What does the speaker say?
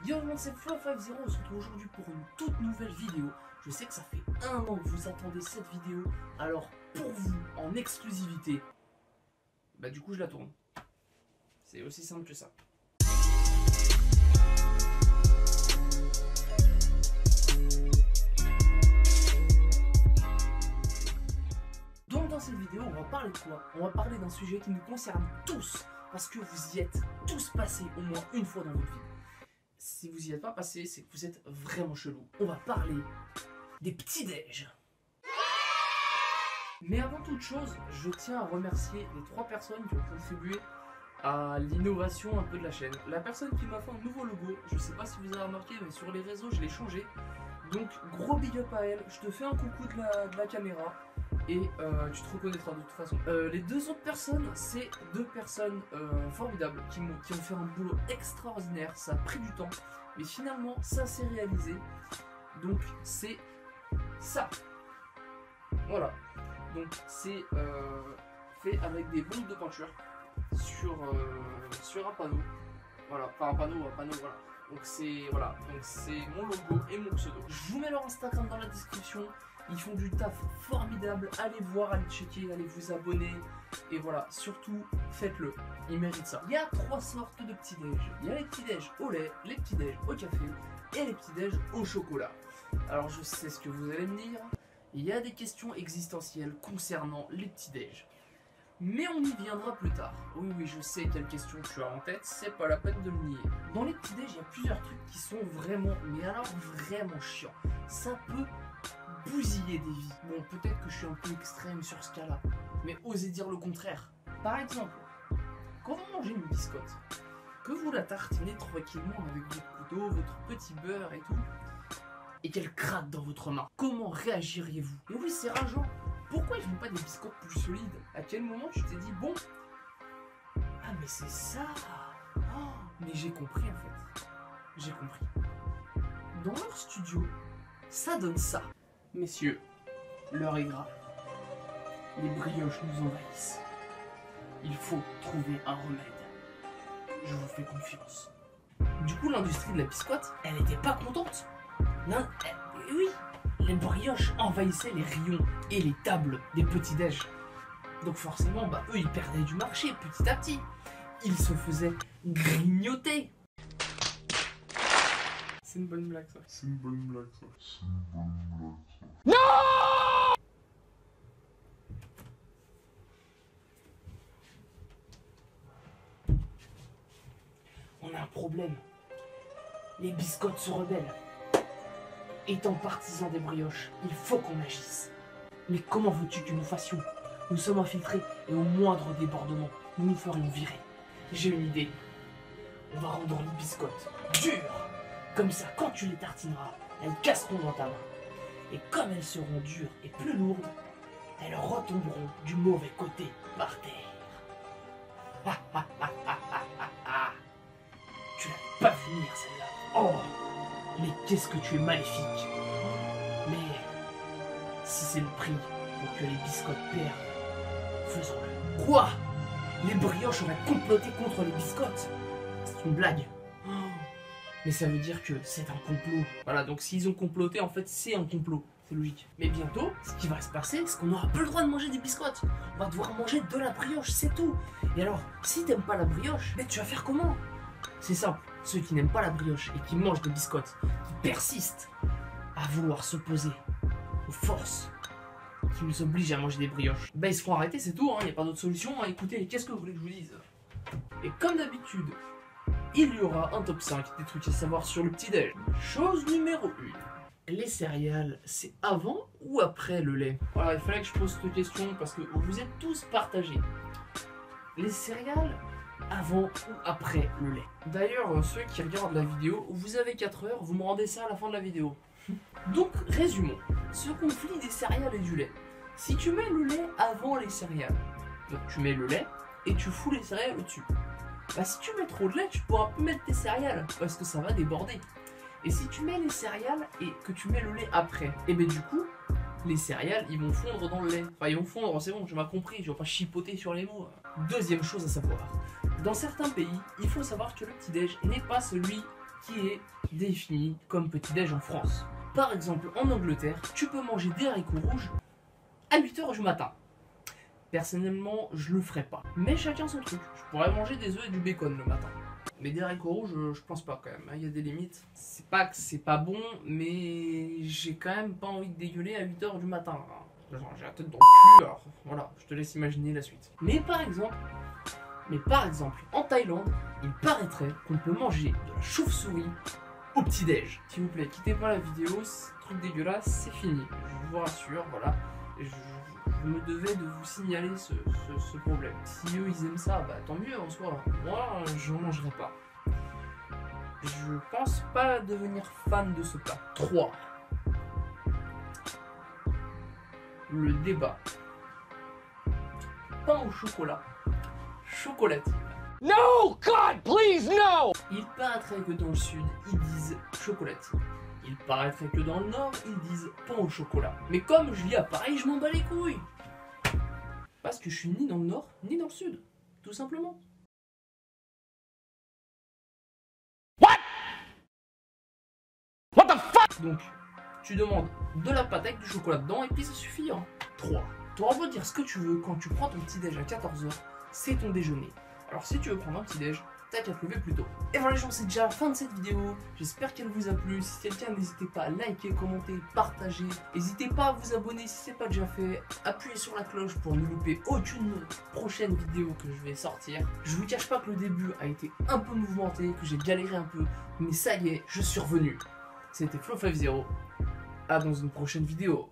Yo, c'est Flo50, on se retrouve aujourd'hui pour une toute nouvelle vidéo. Je sais que ça fait un an que vous attendez cette vidéo, alors pour vous, en exclusivité, bah du coup je la tourne. C'est aussi simple que ça. Donc dans cette vidéo, on va parler de quoi? On va parler d'un sujet qui nous concerne tous, parce que vous y êtes tous passés au moins une fois dans votre vie. Si vous y êtes pas passé, c'est que vous êtes vraiment chelou. On va parler des petits-déj. Mais avant toute chose, je tiens à remercier les 3 personnes qui ont contribué à l'innovation un peu de la chaîne. La personne qui m'a fait un nouveau logo, je sais pas si vous avez remarqué, mais sur les réseaux, je l'ai changé. Donc gros big up à elle, je te fais un coucou de la caméra. Et tu te reconnaîtras de toute façon. Les 2 autres personnes, c'est 2 personnes formidables qui ont fait un boulot extraordinaire. Ça a pris du temps, mais finalement ça s'est réalisé. Donc c'est ça. Voilà. Donc c'est fait avec des bombes de peinture sur un panneau. Voilà, pas un panneau, voilà. Donc c'est voilà. Donc c'est mon logo et mon pseudo. Je vous mets leur Instagram dans la description. Ils font du taf formidable, allez voir, allez checker, allez vous abonner. Et voilà, surtout, faites-le, ils méritent ça. Il y a 3 sortes de petits-déj. Il y a les petits-déj au lait, les petits-déj au café et les petits-déj au chocolat. Alors je sais ce que vous allez me dire, il y a des questions existentielles concernant les petits-déj. Mais on y viendra plus tard. Oui, je sais quelle question tu as en tête, c'est pas la peine de le nier. Dans les petits-déj, il y a plusieurs trucs qui sont vraiment, mais alors vraiment chiants. Ça peut bousiller des vies. Bon, peut-être que je suis un peu extrême sur ce cas-là, mais osez dire le contraire. Par exemple, quand vous mangez une biscotte, que vous la tartinez tranquillement avec votre couteau, votre petit beurre et tout, et qu'elle gratte dans votre main, comment réagiriez-vous? Et oui, c'est rageant. Pourquoi ils font pas des biscottes plus solides? À quel moment tu t'es dit, bon, ah mais c'est ça, oh, mais j'ai compris en fait. J'ai compris. Dans leur studio, ça donne ça. Messieurs, l'heure est grave. Les brioches nous envahissent. Il faut trouver un remède. Je vous fais confiance. Du coup, l'industrie de la biscotte, elle n'était pas contente. Non, oui, les brioches envahissaient les rayons et les tables des petits-déj. Donc forcément, bah, eux, ils perdaient du marché petit à petit. Ils se faisaient grignoter. C'est une bonne blague, ça. C'est une bonne blague, ça. C'est une bonne blague, ça. Non! On a un problème. Les biscottes se rebellent. Étant partisan des brioches, il faut qu'on agisse. Mais comment veux-tu que nous fassions? Nous sommes infiltrés et au moindre débordement, nous nous ferions virer. J'ai une idée. On va rendre les biscottes dures. Comme ça, quand tu les tartineras, elles casseront dans ta main. Et comme elles seront dures et plus lourdes, elles retomberont du mauvais côté par terre. Tu l'as pas venir celle-là. Oh, mais qu'est-ce que tu es maléfique. Mais si c'est le prix pour que les biscottes perdent, faisons-le. Quoi? Les brioches auraient comploté contre les biscottes? C'est une blague. Mais ça veut dire que c'est un complot. Voilà, donc s'ils ont comploté, en fait, c'est un complot. C'est logique. Mais bientôt, ce qui va se passer, c'est qu'on n'aura plus le droit de manger des biscottes. On va devoir manger de la brioche, c'est tout. Et alors, si t'aimes pas la brioche, mais tu vas faire comment? C'est simple. Ceux qui n'aiment pas la brioche et qui mangent des biscottes, qui persistent à vouloir s'opposer aux forces qui nous obligent à manger des brioches, bah ils se font arrêter, c'est tout, hein, y a pas d'autre solution. Écoutez, qu'est-ce que vous voulez que je vous dise? Et comme d'habitude, il y aura un top 5 des trucs à savoir sur le petit-déj. Chose numéro 1. Les céréales, c'est avant ou après le lait? Voilà, il fallait que je pose cette question parce que vous êtes tous partagés. Les céréales, avant ou après le lait? D'ailleurs, ceux qui regardent la vidéo, vous avez 4 heures, vous me rendez ça à la fin de la vidéo. Donc, résumons. Ce conflit des céréales et du lait. Si tu mets le lait avant les céréales, donc tu mets le lait et tu fous les céréales au-dessus. Bah si tu mets trop de lait, tu pourras plus mettre tes céréales parce que ça va déborder. Et si tu mets les céréales et que tu mets le lait après, et bien du coup, les céréales ils vont fondre dans le lait. Enfin ils vont fondre, c'est bon, tu m'as compris, je vais pas chipoter sur les mots. Deuxième chose à savoir, dans certains pays, il faut savoir que le petit-déj n'est pas celui qui est défini comme petit-déj en France. Par exemple, en Angleterre, tu peux manger des haricots rouges à 8 h du matin. Personnellement, je le ferai pas. Mais chacun son truc. Je pourrais manger des œufs et du bacon le matin. Mais des haricots rouges, je pense pas quand même. Il y a des limites. C'est pas que c'est pas bon, mais j'ai quand même pas envie de dégueuler à 8 h du matin. Genre, j'ai la tête dans le cul, alors voilà, je te laisse imaginer la suite. Mais par exemple, en Thaïlande, il paraîtrait qu'on peut manger de la chauve-souris au petit-déj. S'il vous plaît, quittez pas la vidéo, ce truc dégueulasse, c'est fini. Je vous rassure, voilà. Je me devais de vous signaler ce problème. Si eux ils aiment ça, bah tant mieux en soi. Moi, je n'en mangerai pas. Je pense pas devenir fan de ce plat. 3. Le débat. Pain au chocolat. Chocolatine. No, God, please, no! Il paraîtrait que dans le sud, ils disent chocolatine. Il paraîtrait que dans le nord, ils disent pain au chocolat. Mais comme je vis à Paris, je m'en bats les couilles. Parce que je suis ni dans le nord, ni dans le sud. Tout simplement. What the fuck? Donc, tu demandes de la pâte avec du chocolat dedans et puis ça suffit. 3. Tu auras beau dire ce que tu veux, quand tu prends ton petit déj à 14 h, c'est ton déjeuner. Alors si tu veux prendre un petit déj, t'as qu'à te lever plus tôt. Et voilà les gens, c'est déjà la fin de cette vidéo. J'espère qu'elle vous a plu. Si c'est le cas, n'hésitez pas à liker, commenter, partager. N'hésitez pas à vous abonner si c'est pas déjà fait. Appuyez sur la cloche pour ne louper aucune prochaine vidéo que je vais sortir. Je vous cache pas que le début a été un peu mouvementé, que j'ai galéré un peu, mais ça y est, je suis revenu. C'était Flo50. À dans une prochaine vidéo.